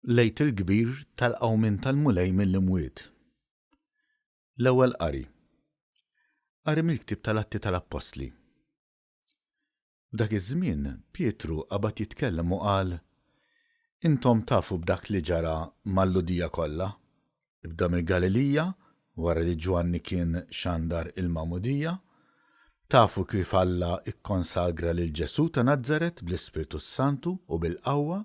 Lejt il-kbir tal-qawmin tal-mulej mill-imwiet. L-ewwel qari. Qari mill-ktieb tal-Atti tal-Apostli. F'dak iż-żmien Pietru qabad jitkellem u qal: Intom tafu b'dak li ġara mal-Ludija kollha. Ibda mill-Galilija wara li Ġwanni kien xandar il-Magħmudija. Tafu kif Alla ikkonsagra lil Ġesu ta' Nażaret bl-Ispirtu Santu u bil-qawwa,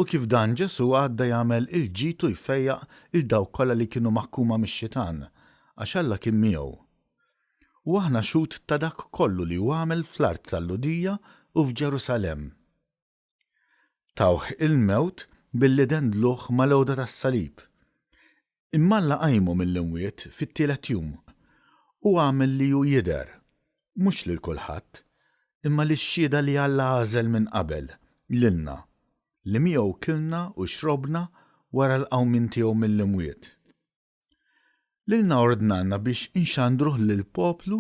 u kif dan Ġesu għadda jagħmel il-ġitu jfejjaq il-dawk kollha li kienu maħkuma mix-xitan għax Alla kien miegħu. U aħna xhud ta' dak kollu li hu għamel fl-art tal-Ludija u f'Ġerusalemm. Tawh il-mewt billi dendluh mal-għoda tas-salib. Imma Alla qajmu mill-imwiet fit-tielet jum u għamel li hu jidher, mhux lil kulħadd, imma lix-xhieda li Alla għażel minn qabel lilna li miegħu kilna u xrobna wara l-qawmin tiegħu mill-imwiet. Lilna ordnanna biex inxandruh lill-poplu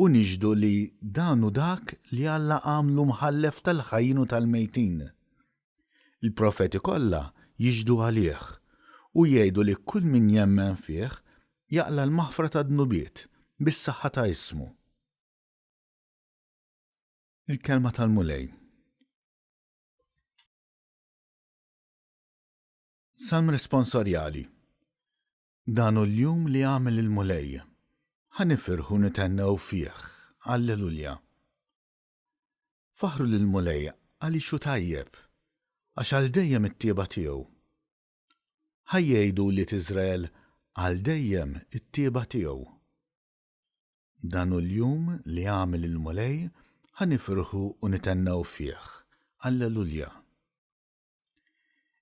u niġdu li dan hu dak li Alla għamlu mħallef tal-ħajjin u tal-mejtin. Il-profeti kollha jiġdu għalih u jgħidu li kull min jemmen fih jaqla l-maħfra ta' dnubiet bis-saħħa ta' ismu. Il-kelma tal-mulej. Salm responsorjali. Dan hu l-jum li għamel il-mulej. Ħanifirħu nitennew fih. Alleluja. Faħru lill-mulej għaliex hu tajjeb, għax għal dejjem it-tieba tiegħu. Ħajjgħidu li Iżrael għal dejjem it-tieba tiegħu. Dan hu l-jum li għamel il-mulej, ħanifirħu u nitennew fih. Alleluja.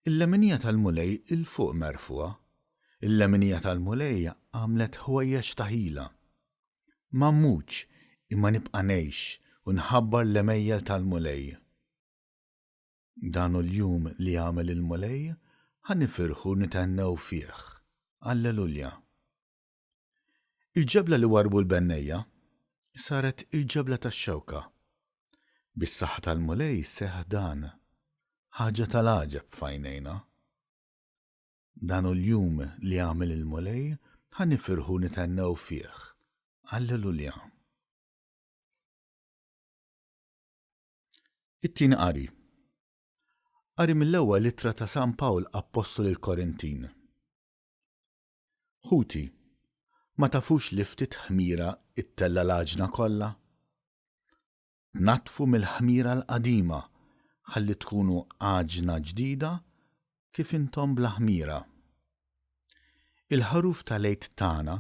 Il-leminija tal-mulej il-fuq merfuqa. Il-leminija tal-mulej għamlet ħwejjeġ taħila. Ma mmuċ imma nibqa' ngħix u nħabbar l-emejjel tal-mulej. Dan hu l-jum li għamel il-mulej, ħanifirħu nitennew fih. Alleluja. Il-ġebla li warbu l-bennejja saret il-ġebla tax-xewka. Bis-saħħa tal-mulej seħħ dan. Ħaġa tal-għaġeb f'għajnejna. Dan hu l-jum li għamel il-mulej, ħanifirħu nitennew fih. Alleluja. It-tieni qari. Qari mill-ewwel littra ta' San Pawl Apostol il-Korintin. Ħuti, ma tafux li ftit ħmira ittella l-għaġna kollha? Tnattfu mill-ħmira l-qadima ħalli tkunu għaġna ġdida kif intom bla ħmira. Il-ħaruf tal-għejt tagħna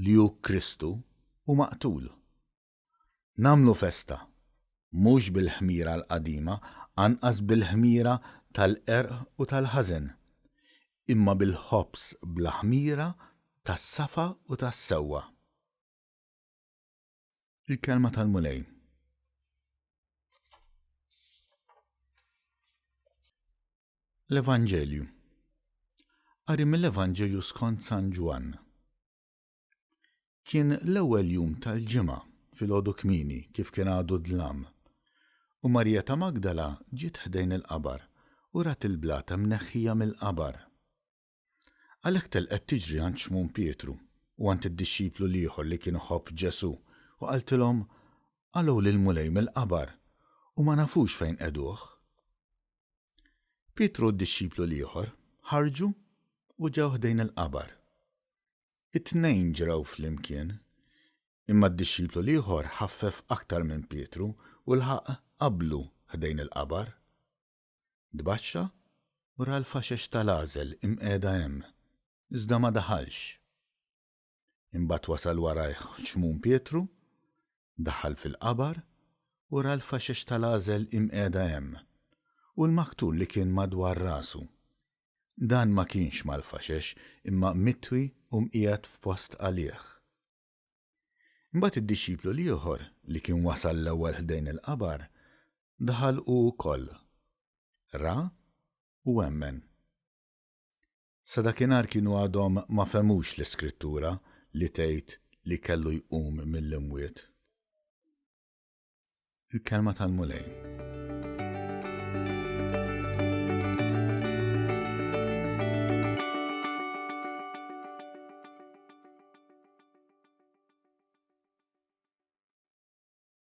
li hu Kristu hu maqtul. Namlu festa, mhux bil-ħmira l-qadima, anqas bil-ħmira tal-qerq u tal-ħażen, imma bil-ħobs bla ħmira tas-safa u tas-sewwa. Il-kelma tal-mulej. L-Evanġelju. Qari mill-Evanġelju skont San Ġwann. Kien l-ewwel jum tal-ġimgħa filgħodu kmieni kif kien għadu dlam, u Marija ta' Magdala ġiet ħdejn il-qabar u rat il-blata mneħħija mill-qabar. Għalhekk telqet tiġri għand Xmum Pietru u għand id-dixxiplu ieħor li kien ħobb Ġesu u qaltilhom qalgħu lill-mulej mill-qabar u ma nafux fejn qegħduh. Pietru u d-dixxiplu ieħor ħarġu u ġew ħdejn il-qabar. It-tnejn ġraw flimkien, imma d-dixxiplu ieħor ħaffef aktar minn Pietru u lħaq qablu ħdejn il-qabar. Tbaxxa u ra l-faxex tal-għażel imqiegħda hemm, iżda ma daħalx. Imbagħad wasal warajh Xmum Pietru, daħal fil-qabar u ra l-faxex tal-għażel imqiegħda hemm u l-maqtul li kien madwar rasu. Dan ma kienx mal-faxex imma mitwi u mqiegħed f'post għalih. Imbagħad id-dixxiplu ieħor li kien wasal l-ewwel ħdejn il-qabar daħal hu wkoll. Ra u emmen. Sa dakinhar kienu għadhom ma femux l-Iskrittura li tgħid li kellu jqum mill-imwiet. Il-kelma tal-mulej.